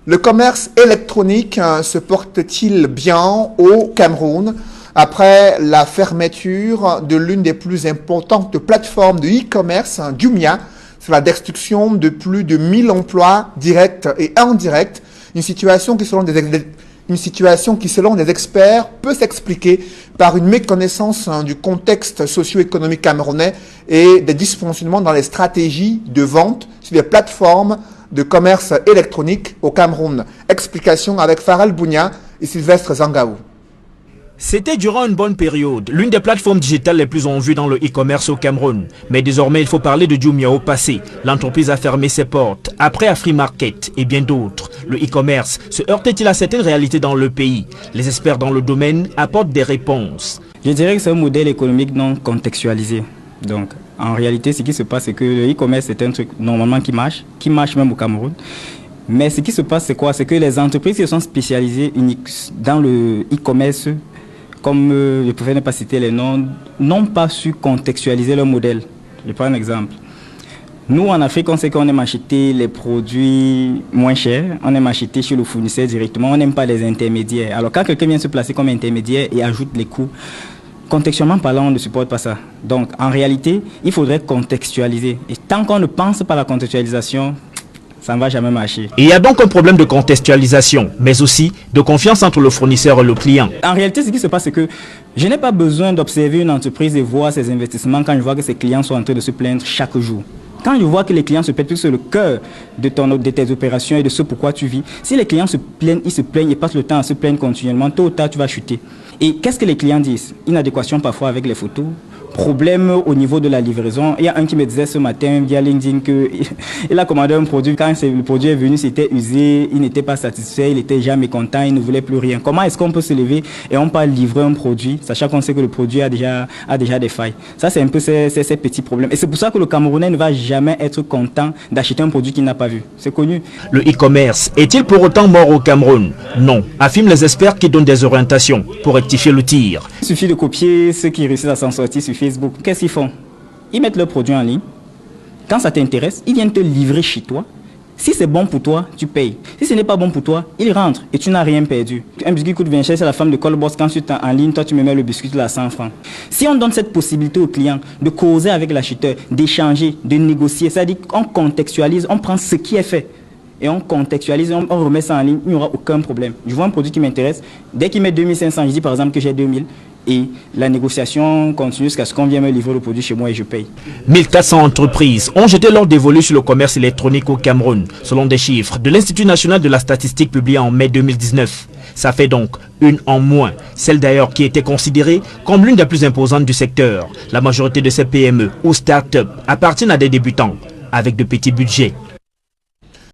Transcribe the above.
Le commerce électronique se porte-t-il bien au Cameroun après la fermeture de l'une des plus importantes plateformes de e-commerce, Jumia, sur la destruction de plus de 1000 emplois directs et indirects, une situation qui, selon des experts, peut s'expliquer par une méconnaissance du contexte socio-économique camerounais et des dysfonctionnements dans les stratégies de vente sur les plateformes de commerce électronique au Cameroun. Explication avec Farel Bounia et Sylvestre Zangaou. C'était durant une bonne période, l'une des plateformes digitales les plus en vue dans le e-commerce au Cameroun. Mais désormais, il faut parler de Jumia au passé. L'entreprise a fermé ses portes, après Afrimarket et bien d'autres. Le e-commerce se heurte-t-il à certaines réalités dans le pays? Les experts dans le domaine apportent des réponses. Je dirais que c'est un modèle économique non contextualisé. Donc, en réalité, ce qui se passe, c'est que le e-commerce est un truc normalement qui marche même au Cameroun. Mais ce qui se passe, c'est quoi? C'est que les entreprises qui sont spécialisées dans le e-commerce, comme je préfère ne pas citer les noms, n'ont pas su contextualiser leur modèle. Je prends un exemple. Nous, en Afrique, on sait qu'on aime acheter les produits moins chers, on aime acheter chez le fournisseur directement, on n'aime pas les intermédiaires. Alors, quand quelqu'un vient se placer comme intermédiaire et ajoute les coûts, contextuellement parlant, on ne supporte pas ça. Donc, en réalité, il faudrait contextualiser. Et tant qu'on ne pense pas à la contextualisation, ça ne va jamais marcher. Il y a donc un problème de contextualisation, mais aussi de confiance entre le fournisseur et le client. En réalité, ce qui se passe, c'est que je n'ai pas besoin d'observer une entreprise et voir ses investissements quand je vois que ses clients sont en train de se plaindre chaque jour. Quand je vois que les clients se plaignent, c'est le cœur de tes opérations et de ce pourquoi tu vis. Si les clients se plaignent et passent le temps à se plaindre continuellement, tôt ou tard, tu vas chuter. Et qu'est-ce que les clients disent? Inadéquation parfois avec les photos, problème au niveau de la livraison. Il y a un qui me disait ce matin via LinkedIn qu'il a commandé un produit. Quand le produit est venu, c'était usé, il n'était pas satisfait, il était déjà mécontent, il ne voulait plus rien. Comment est-ce qu'on peut se lever et on peut livrer un produit, sachant qu'on sait que le produit a déjà des failles? Ça, c'est un peu ces petits problèmes. Et c'est pour ça que le Camerounais ne va jamais être content d'acheter un produit qu'il n'a pas vu. C'est connu. Le e-commerce est-il pour autant mort au Cameroun? Non, affirment les experts qui donnent des orientations pour rectifier le tir. Il suffit de copier ceux qui réussissent à s'en sortir sur Facebook. Qu'est-ce qu'ils font? Ils mettent leurs produits en ligne. Quand ça t'intéresse, ils viennent te livrer chez toi. Si c'est bon pour toi, tu payes. Si ce n'est pas bon pour toi, ils rentrent et tu n'as rien perdu. Un biscuit coûte 20 chers, c'est la femme de Colboss. Quand tu es en ligne, toi tu me mets le biscuit de 100 francs. Si on donne cette possibilité au client de causer avec l'acheteur, d'échanger, de négocier, c'est-à-dire qu'on contextualise, on prend ce qui est fait et on contextualise, on remet ça en ligne, il n'y aura aucun problème. Je vois un produit qui m'intéresse, dès qu'il met 2500, je dis par exemple que j'ai 2000. Et la négociation continue jusqu'à ce qu'on vienne me livrer le produit chez moi et je paye. 1400 entreprises ont jeté leur dévolu sur le commerce électronique au Cameroun, selon des chiffres de l'Institut national de la statistique publiés en mai 2019. Ça fait donc une en moins, celle d'ailleurs qui était considérée comme l'une des plus imposantes du secteur. La majorité de ces PME ou start-up appartiennent à des débutants avec de petits budgets.